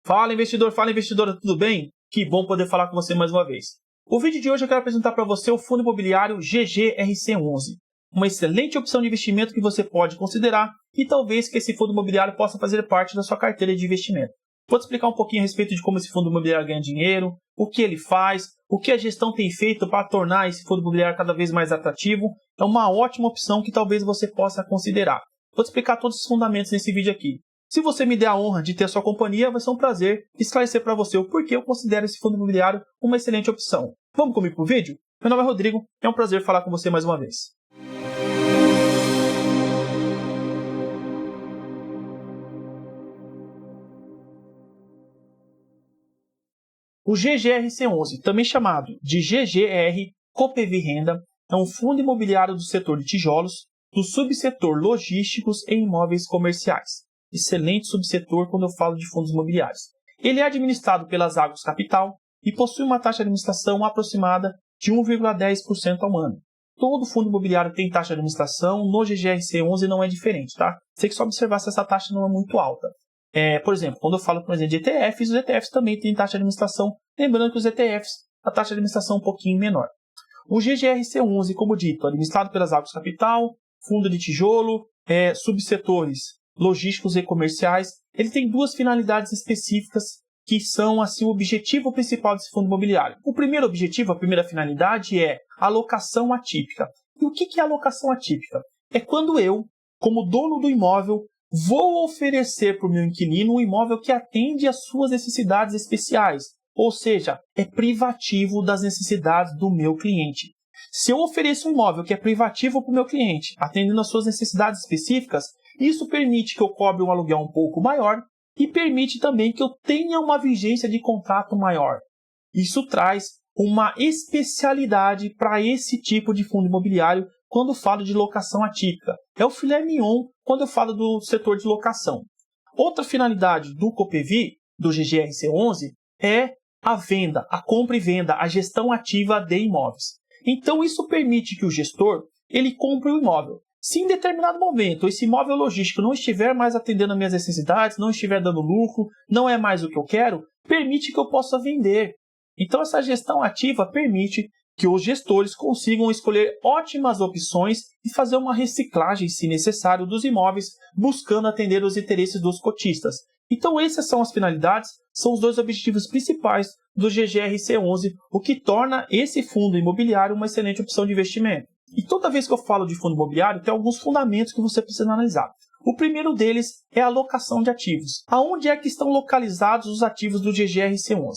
Fala investidora, tudo bem? Que bom poder falar com você mais uma vez. O vídeo de hoje eu quero apresentar para você o fundo imobiliário GGRC11, uma excelente opção de investimento que você pode considerar e talvez que esse fundo imobiliário possa fazer parte da sua carteira de investimento. Vou te explicar um pouquinho a respeito de como esse fundo imobiliário ganha dinheiro, o que ele faz, o que a gestão tem feito para tornar esse fundo imobiliário cada vez mais atrativo. É uma ótima opção que talvez você possa considerar. Vou te explicar todos os fundamentos nesse vídeo aqui. Se você me der a honra de ter a sua companhia, vai ser um prazer esclarecer para você o porquê eu considero esse fundo imobiliário uma excelente opção. Vamos comigo para o vídeo? Meu nome é Rodrigo, é um prazer falar com você mais uma vez. O GGRC11, também chamado de GGR Coppevi Renda, é um fundo imobiliário do setor de tijolos, do subsetor logísticos e imóveis comerciais. Excelente subsetor quando eu falo de fundos imobiliários. Ele é administrado pelas Agos Capital e possui uma taxa de administração aproximada de 1,10% ao ano. Todo fundo imobiliário tem taxa de administração, no GGRC11 não é diferente, tá? Você tem que só observar se essa taxa não é muito alta. Por exemplo, quando eu falo, por exemplo, de ETFs, os ETFs também têm taxa de administração, lembrando que os ETFs, a taxa de administração é um pouquinho menor. O GGRC11, como dito, administrado pelas Agos Capital, fundo de tijolo, subsetores logísticos e comerciais, ele tem duas finalidades específicas que são assim, o objetivo principal desse fundo imobiliário. O primeiro objetivo, a primeira finalidade é alocação atípica. E o que é alocação atípica? É quando eu, como dono do imóvel, vou oferecer para o meu inquilino um imóvel que atende às suas necessidades especiais, ou seja, é privativo das necessidades do meu cliente. Se eu ofereço um imóvel que é privativo para o meu cliente, atendendo às suas necessidades específicas, isso permite que eu cobre um aluguel um pouco maior e permite também que eu tenha uma vigência de contrato maior. Isso traz uma especialidade para esse tipo de fundo imobiliário quando falo de locação atípica. É o filé mignon quando eu falo do setor de locação. Outra finalidade do Coppevi, do GGRC11, é a venda, a compra e venda, a gestão ativa de imóveis. Então isso permite que o gestor ele compre o imóvel. Se em determinado momento esse imóvel logístico não estiver mais atendendo às minhas necessidades, não estiver dando lucro, não é mais o que eu quero, permite que eu possa vender. Então essa gestão ativa permite que os gestores consigam escolher ótimas opções e fazer uma reciclagem, se necessário, dos imóveis, buscando atender os interesses dos cotistas. Então essas são as finalidades, são os dois objetivos principais do GGRC11, o que torna esse fundo imobiliário uma excelente opção de investimento. E toda vez que eu falo de fundo imobiliário, tem alguns fundamentos que você precisa analisar. O primeiro deles é a alocação de ativos. Aonde é que estão localizados os ativos do GGRC11?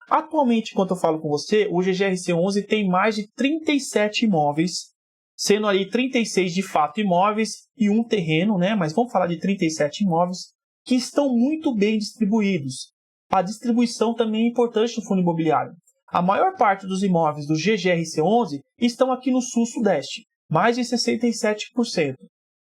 Atualmente, enquanto eu falo com você, o GGRC11 tem mais de 37 imóveis, sendo ali 36 de fato imóveis e um terreno, né? Mas vamos falar de 37 imóveis que estão muito bem distribuídos. A distribuição também é importante no fundo imobiliário. A maior parte dos imóveis do GGRC11 estão aqui no sul-sudeste, mais de 67%.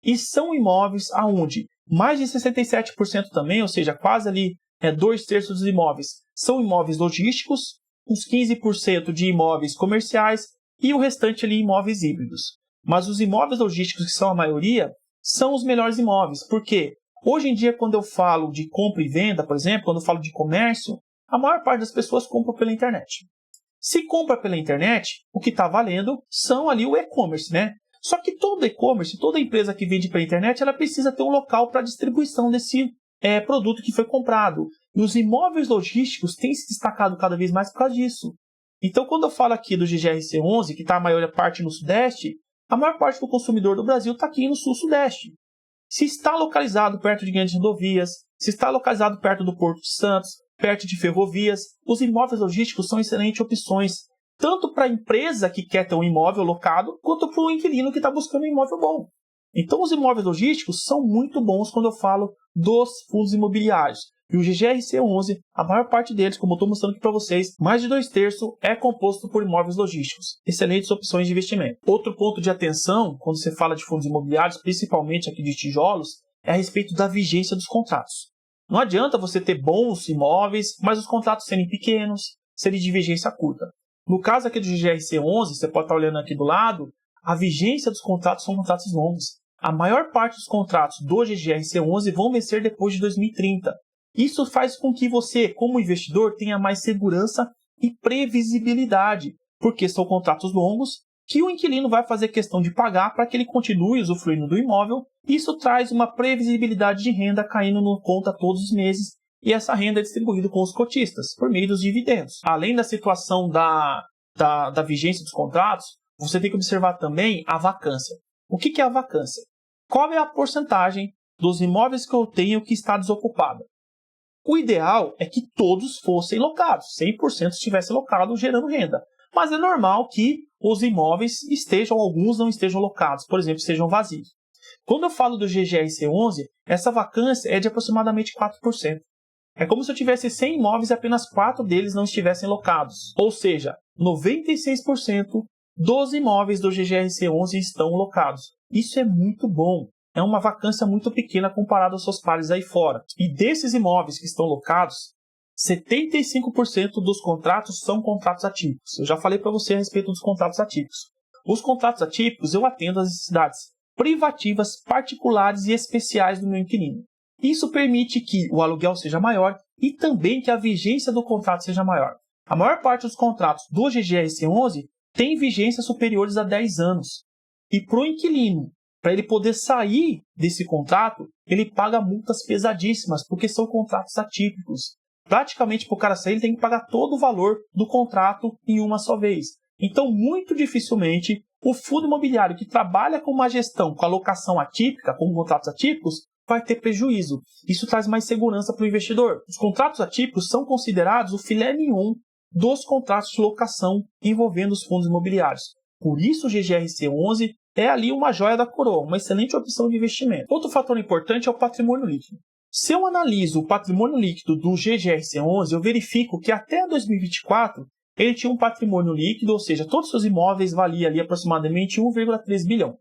E são imóveis aonde mais de 67% também, ou seja, quase ali 2/3 dos imóveis, são imóveis logísticos, uns 15% de imóveis comerciais e o restante ali imóveis híbridos. Mas os imóveis logísticos, que são a maioria, são os melhores imóveis. Por quê? Hoje em dia, quando eu falo de compra e venda, por exemplo, quando eu falo de comércio, a maior parte das pessoas compram pela internet. Se compra pela internet, o que está valendo são ali o e-commerce, né? Só que todo e-commerce, toda empresa que vende pela internet, ela precisa ter um local para distribuição desse produto que foi comprado. E os imóveis logísticos têm se destacado cada vez mais por causa disso. Então, quando eu falo aqui do GGRC11, que está a maior parte no Sudeste, a maior parte do consumidor do Brasil está aqui no Sul-Sudeste. Se está localizado perto de grandes rodovias, se está localizado perto do Porto de Santos, perto de ferrovias, os imóveis logísticos são excelentes opções, tanto para a empresa que quer ter um imóvel locado, quanto para o inquilino que está buscando um imóvel bom. Então, os imóveis logísticos são muito bons quando eu falo dos fundos imobiliários. E o GGRC11, a maior parte deles, como eu estou mostrando aqui para vocês, mais de 2/3 é composto por imóveis logísticos. Excelentes opções de investimento. Outro ponto de atenção, quando você fala de fundos imobiliários, principalmente aqui de tijolos, é a respeito da vigência dos contratos. Não adianta você ter bons imóveis, mas os contratos serem pequenos, serem de vigência curta. No caso aqui do GGRC11, você pode estar olhando aqui do lado, a vigência dos contratos são contratos longos. A maior parte dos contratos do GGRC11 vão vencer depois de 2030. Isso faz com que você, como investidor, tenha mais segurança e previsibilidade, porque são contratos longos que o inquilino vai fazer questão de pagar para que ele continue usufruindo do imóvel. Isso traz uma previsibilidade de renda caindo na conta todos os meses, e essa renda é distribuída com os cotistas, por meio dos dividendos. Além da situação da vigência dos contratos, você tem que observar também a vacância. O que é a vacância? Qual é a porcentagem dos imóveis que eu tenho que está desocupada? O ideal é que todos fossem locados, 100% estivesse locado, gerando renda. Mas é normal que os imóveis alguns não estejam locados, por exemplo, estejam vazios. Quando eu falo do GGRC11, essa vacância é de aproximadamente 4%. É como se eu tivesse 100 imóveis e apenas 4 deles não estivessem locados. Ou seja, 96% dos imóveis do GGRC11 estão locados. Isso é muito bom. É uma vacância muito pequena comparada aos seus pares aí fora. E desses imóveis que estão locados, 75% dos contratos são contratos atípicos. Eu já falei para você a respeito dos contratos atípicos. Os contratos atípicos eu atendo às necessidades privativas, particulares e especiais do meu inquilino. Isso permite que o aluguel seja maior e também que a vigência do contrato seja maior. A maior parte dos contratos do GGRC11 tem vigências superiores a 10 anos. E para o inquilino, para ele poder sair desse contrato, ele paga multas pesadíssimas, porque são contratos atípicos. Praticamente, para o cara sair, ele tem que pagar todo o valor do contrato em uma só vez. Então, muito dificilmente, o fundo imobiliário que trabalha com uma gestão com alocação atípica, com contratos atípicos, vai ter prejuízo. Isso traz mais segurança para o investidor. Os contratos atípicos são considerados o filé mignon dos contratos de locação envolvendo os fundos imobiliários. Por isso, o GGRC11 é ali uma joia da coroa, uma excelente opção de investimento. Outro fator importante é o patrimônio líquido. Se eu analiso o patrimônio líquido do GGRC11, eu verifico que até 2024 ele tinha um patrimônio líquido, ou seja, todos os seus imóveis valiam ali aproximadamente 1,3 bilhão.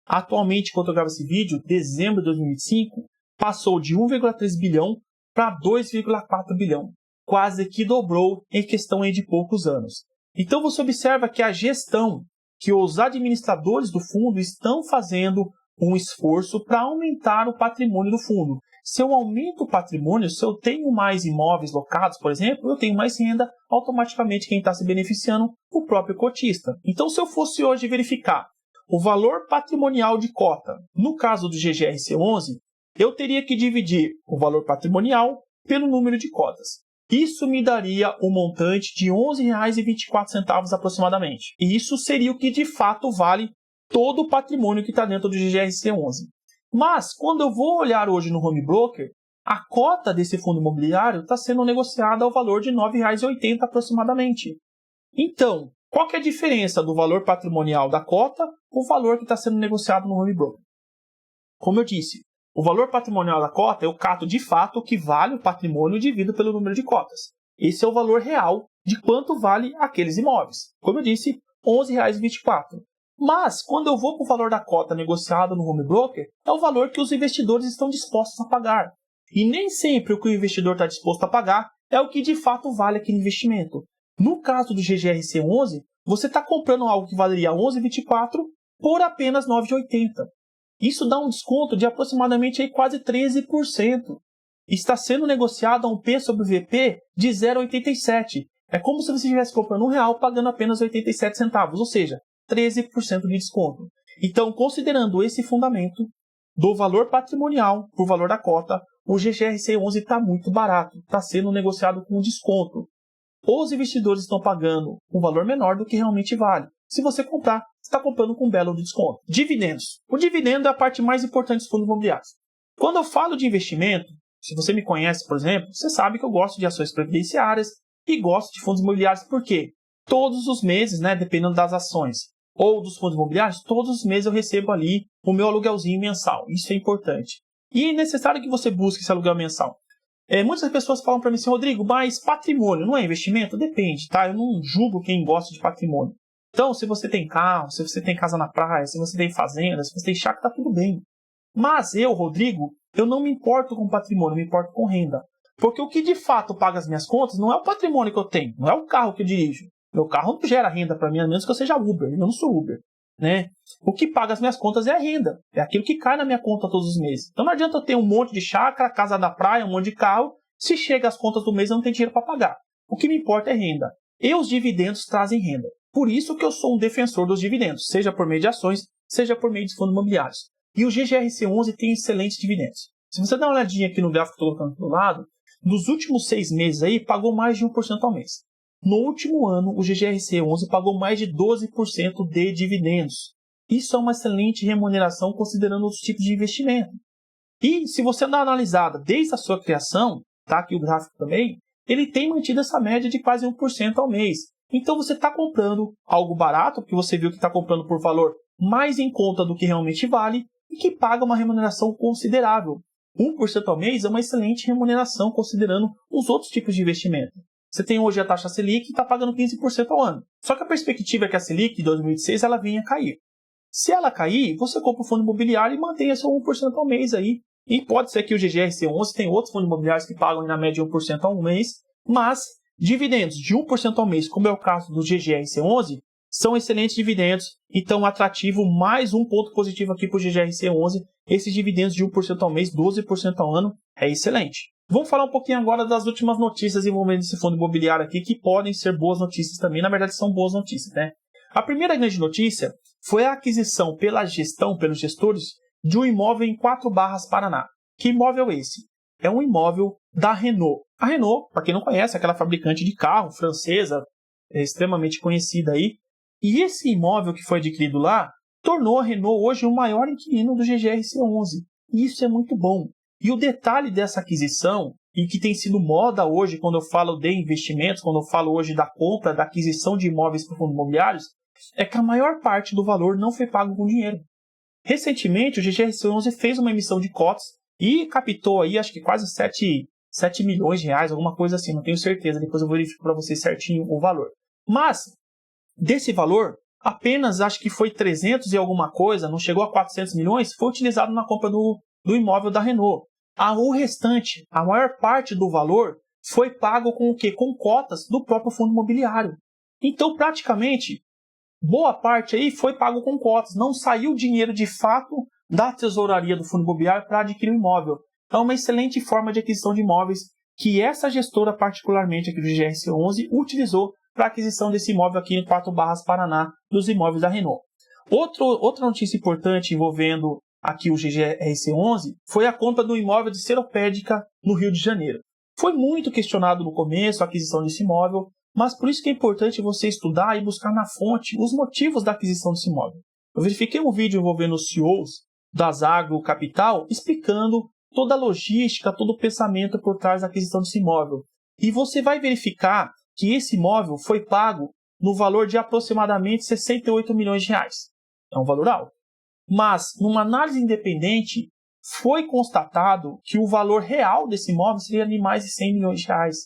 Atualmente, quando eu gravo esse vídeo, dezembro de 2025, passou de 1,3 bilhão para 2,4 bilhão. Quase que dobrou em questão de poucos anos. Então você observa que a gestão, que os administradores do fundo estão fazendo um esforço para aumentar o patrimônio do fundo. Se eu aumento o patrimônio, se eu tenho mais imóveis locados, por exemplo, eu tenho mais renda, automaticamente quem está se beneficiando? O próprio cotista. Então, se eu fosse hoje verificar o valor patrimonial de cota, no caso do GGRC11, eu teria que dividir o valor patrimonial pelo número de cotas. Isso me daria um montante de R$ 11,24 aproximadamente. E isso seria o que de fato vale todo o patrimônio que está dentro do GGRC11. Mas, quando eu vou olhar hoje no home broker, a cota desse fundo imobiliário está sendo negociada ao valor de R$ 9,80 aproximadamente. Então, qual que é a diferença do valor patrimonial da cota com o valor que está sendo negociado no home broker? Como eu disse, o valor patrimonial da cota eu cato de fato o que vale o patrimônio dividido pelo número de cotas. Esse é o valor real de quanto vale aqueles imóveis. Como eu disse, R$ 11,24. Mas, quando eu vou para o valor da cota negociado no home broker, é o valor que os investidores estão dispostos a pagar. E nem sempre o que o investidor está disposto a pagar é o que de fato vale aquele investimento. No caso do GGRC11, você está comprando algo que valeria R$ 11,24 por apenas R$ 9,80. Isso dá um desconto de aproximadamente quase 13%. Está sendo negociado a um P sobre VP de 0,87. É como se você estivesse comprando R$1 pagando apenas 87 centavos, ou seja, 13% de desconto. Então, considerando esse fundamento do valor patrimonial por valor da cota, o GGRC11 está muito barato, está sendo negociado com desconto. Os investidores estão pagando um valor menor do que realmente vale. Se você comprar, você está comprando com um belo desconto. Dividendos. O dividendo é a parte mais importante dos fundos imobiliários. Quando eu falo de investimento, se você me conhece, por exemplo, você sabe que eu gosto de ações previdenciárias e gosto de fundos imobiliários. Por quê? Todos os meses, dependendo das ações ou dos fundos imobiliários, todos os meses eu recebo ali o meu aluguelzinho mensal. Isso é importante. E é necessário que você busque esse aluguel mensal. Muitas pessoas falam para mim assim, Rodrigo, mas patrimônio não é investimento? Depende, tá? Eu não julgo quem gosta de patrimônio. Então, se você tem carro, se você tem casa na praia, se você tem fazenda, se você tem chácara, tá tudo bem. Mas eu, Rodrigo, eu não me importo com patrimônio, eu me importo com renda. Porque o que de fato paga as minhas contas não é o patrimônio que eu tenho, não é o carro que eu dirijo. Meu carro não gera renda para mim, a menos que eu seja Uber, eu não sou Uber. O que paga as minhas contas é a renda, é aquilo que cai na minha conta todos os meses. Então não adianta eu ter um monte de chácara, casa da praia, um monte de carro Se chega às contas do mês, eu não tenho dinheiro para pagar. O que me importa é renda. E os dividendos trazem renda. Por isso que eu sou um defensor dos dividendos, seja por meio de ações, seja por meio de fundos imobiliários. E o GGRC11 tem excelentes dividendos. Se você dar uma olhadinha aqui no gráfico que eu estou colocando do lado, nos últimos 6 meses aí, pagou mais de 1% ao mês. No último ano, o GGRC11 pagou mais de 12% de dividendos. Isso é uma excelente remuneração considerando os tipos de investimento. E se você dar uma analisada desde a sua criação, tá aqui o gráfico também, ele tem mantido essa média de quase 1% ao mês. Então você está comprando algo barato, porque você viu que está comprando por valor mais em conta do que realmente vale, e que paga uma remuneração considerável. 1% ao mês é uma excelente remuneração considerando os outros tipos de investimento. Você tem hoje a taxa Selic e está pagando 15% ao ano. Só que a perspectiva é que a Selic de 2026 ela venha a cair. Se ela cair, você compra o fundo imobiliário e mantém seu 1% ao mês aí. E pode ser que o GGRC11 tem outros fundos imobiliários que pagam na média 1% ao mês, mas dividendos de 1% ao mês, como é o caso do GGRC11, são excelentes dividendos, então atrativo, mais um ponto positivo aqui para o GGRC11, esses dividendos de 1% ao mês, 12% ao ano, é excelente. Vamos falar um pouquinho agora das últimas notícias envolvendo esse fundo imobiliário aqui, que podem ser boas notícias também, na verdade são boas notícias, né? A primeira grande notícia foi a aquisição pelos gestores, de um imóvel em 4 Barras, Paraná. Que imóvel é esse? É um imóvel da Renault. A Renault, para quem não conhece, é aquela fabricante de carro francesa, extremamente conhecida aí. E esse imóvel que foi adquirido lá, tornou a Renault hoje o maior inquilino do GGRC11. E isso é muito bom. E o detalhe dessa aquisição, e que tem sido moda hoje quando eu falo de investimentos, quando eu falo hoje da compra, da aquisição de imóveis por fundos imobiliários, é que a maior parte do valor não foi pago com dinheiro. Recentemente, o GGRC11 fez uma emissão de cotas e captou aí, acho que quase 7 milhões de reais, alguma coisa assim, não tenho certeza, depois eu verifico para vocês certinho o valor. Mas, desse valor, apenas acho que foi 300 e alguma coisa, não chegou a 400 milhões, foi utilizado na compra do imóvel da Renault. O restante, a maior parte do valor, foi pago com o quê? Com cotas do próprio fundo imobiliário. Então, praticamente, boa parte aí foi pago com cotas, não saiu dinheiro de fato da tesouraria do fundo imobiliário para adquirir o imóvel. Então, é uma excelente forma de aquisição de imóveis que essa gestora, particularmente aqui do GGRC11, utilizou para a aquisição desse imóvel aqui em 4 Barras, Paraná, dos imóveis da Renault. Outra notícia importante envolvendo aqui o GGRC11 foi a compra do imóvel de Seropédica no Rio de Janeiro. Foi muito questionado no começo a aquisição desse imóvel, mas por isso que é importante você estudar e buscar na fonte os motivos da aquisição desse imóvel. Eu verifiquei um vídeo envolvendo os CEOs da Zago Capital explicando toda a logística, todo o pensamento por trás da aquisição desse imóvel. E você vai verificar que esse imóvel foi pago no valor de aproximadamente 68 milhões de reais. É um valor alto. Mas, numa análise independente, foi constatado que o valor real desse imóvel seria de mais de 100 milhões de reais.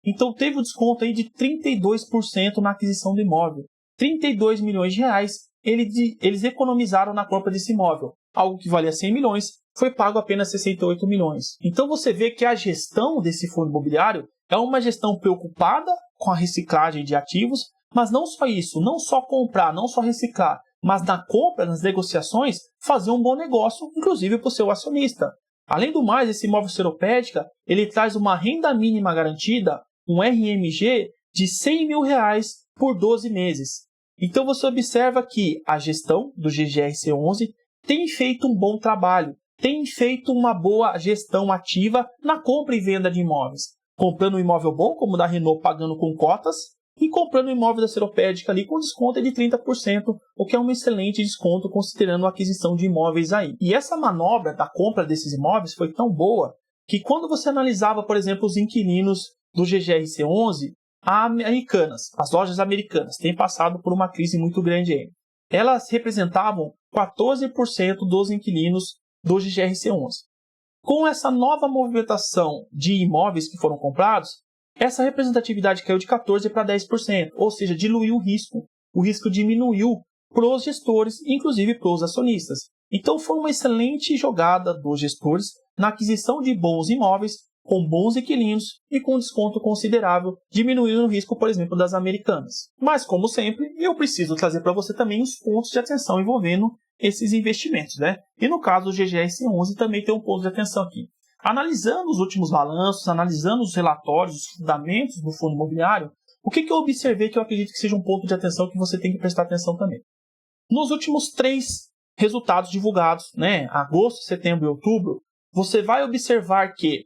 Então, teve um desconto aí de 32% na aquisição do imóvel. 32 milhões de reais eles economizaram na compra desse imóvel. Algo que valia 100 milhões, foi pago apenas 68 milhões. Então, você vê que a gestão desse fundo imobiliário é uma gestão preocupada com a reciclagem de ativos, mas não só isso, não só comprar, não só reciclar, mas na compra, nas negociações, fazer um bom negócio, inclusive para o seu acionista. Além do mais, esse imóvel Seropédica, ele traz uma renda mínima garantida, um RMG, de 100 mil reais por 12 meses. Então você observa que a gestão do GGRC11 tem feito um bom trabalho, tem feito uma boa gestão ativa na compra e venda de imóveis. Comprando um imóvel bom, como o da Renault, pagando com cotas, e comprando um imóvel da Seropédica ali com desconto de 30%, o que é um excelente desconto considerando a aquisição de imóveis aí. E essa manobra da compra desses imóveis foi tão boa que quando você analisava, por exemplo, os inquilinos do GGRC11, as lojas americanas, têm passado por uma crise muito grande aí. Elas representavam 14% dos inquilinos do GGRC11. Com essa nova movimentação de imóveis que foram comprados, essa representatividade caiu de 14% para 10%, ou seja, diluiu o risco. O risco diminuiu para os gestores, inclusive para os acionistas. Então foi uma excelente jogada dos gestores na aquisição de bons imóveis, com bons inquilinos e com desconto considerável, diminuindo o risco, por exemplo, das americanas. Mas, como sempre, eu preciso trazer para você também os pontos de atenção envolvendo esses investimentos, né? E no caso do GGRC11 também tem um ponto de atenção aqui. Analisando os últimos balanços, analisando os relatórios, os fundamentos do fundo imobiliário, o que eu observei que eu acredito que seja um ponto de atenção que você tem que prestar atenção também. Nos últimos 3 resultados divulgados, né, agosto, setembro e outubro, você vai observar que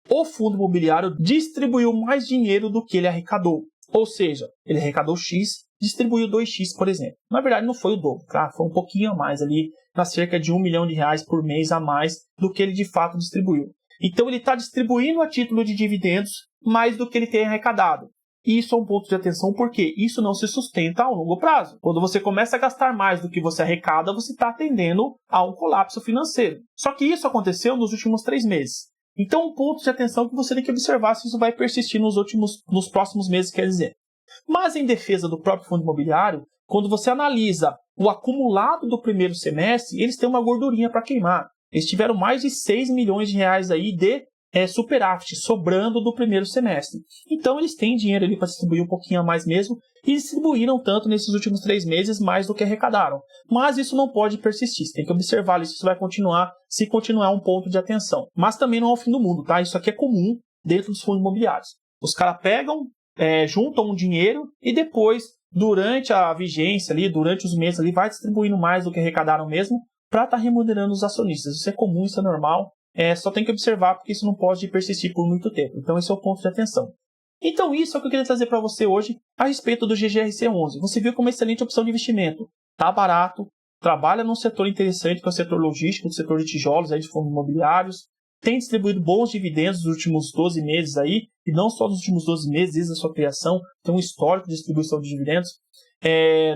o fundo imobiliário distribuiu mais dinheiro do que ele arrecadou. Ou seja, ele arrecadou X, distribuiu 2x, por exemplo. Na verdade, não foi o dobro, tá? Foi um pouquinho a mais ali, na cerca de R$1 milhão por mês a mais do que ele de fato distribuiu. Então, ele está distribuindo a título de dividendos mais do que ele tem arrecadado. E isso é um ponto de atenção porque isso não se sustenta a longo prazo. Quando você começa a gastar mais do que você arrecada, você está atendendo a um colapso financeiro. Só que isso aconteceu nos últimos 3 meses. Então, um ponto de atenção que você tem que observar se isso vai persistir nos próximos meses, quer dizer. Mas, em defesa do próprio fundo imobiliário, quando você analisa o acumulado do primeiro semestre, eles têm uma gordurinha para queimar. Eles tiveram mais de R$6 milhões aí de superávit, sobrando do primeiro semestre. Então, eles têm dinheiro ali para distribuir um pouquinho a mais mesmo, e distribuíram tanto nesses últimos 3 meses mais do que arrecadaram. Mas isso não pode persistir, você tem que observar se isso vai continuar, se continuar um ponto de atenção. Mas também não é o fim do mundo, tá? Isso aqui é comum dentro dos fundos imobiliários. Os caras pegam, juntam um dinheiro e depois, durante a vigência ali, durante os meses ali, vai distribuindo mais do que arrecadaram mesmo para estar remunerando os acionistas. Isso é comum, isso é normal. Só tem que observar porque isso não pode persistir por muito tempo. Então esse é o ponto de atenção. Então isso é o que eu queria trazer para você hoje a respeito do GGRC11. Você viu como uma excelente opção de investimento. Tá barato, trabalha num setor interessante que é o setor logístico, o setor de tijolos, aí de fundos imobiliários. Tem distribuído bons dividendos nos últimos 12 meses aí, e não só nos últimos 12 meses, desde a sua criação, tem um histórico de distribuição de dividendos.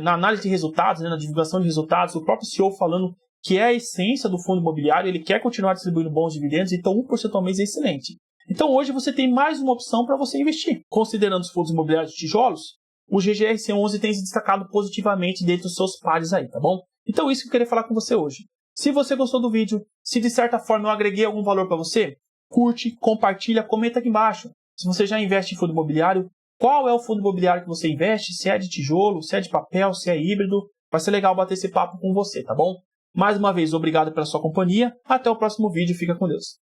Na análise de resultados, na divulgação de resultados, o próprio CEO falando que é a essência do fundo imobiliário, ele quer continuar distribuindo bons dividendos, então 1% ao mês é excelente. Então hoje você tem mais uma opção para você investir. Considerando os fundos imobiliários de tijolos, o GGRC11 tem se destacado positivamente dentre os seus pares aí, tá bom? Então isso que eu queria falar com você hoje. Se você gostou do vídeo, se de certa forma eu agreguei algum valor para você, curte, compartilha, comenta aqui embaixo. Se você já investe em fundo imobiliário, qual é o fundo imobiliário que você investe? Se é de tijolo, se é de papel, se é híbrido. Vai ser legal bater esse papo com você, tá bom? Mais uma vez, obrigado pela sua companhia. Até o próximo vídeo. Fica com Deus.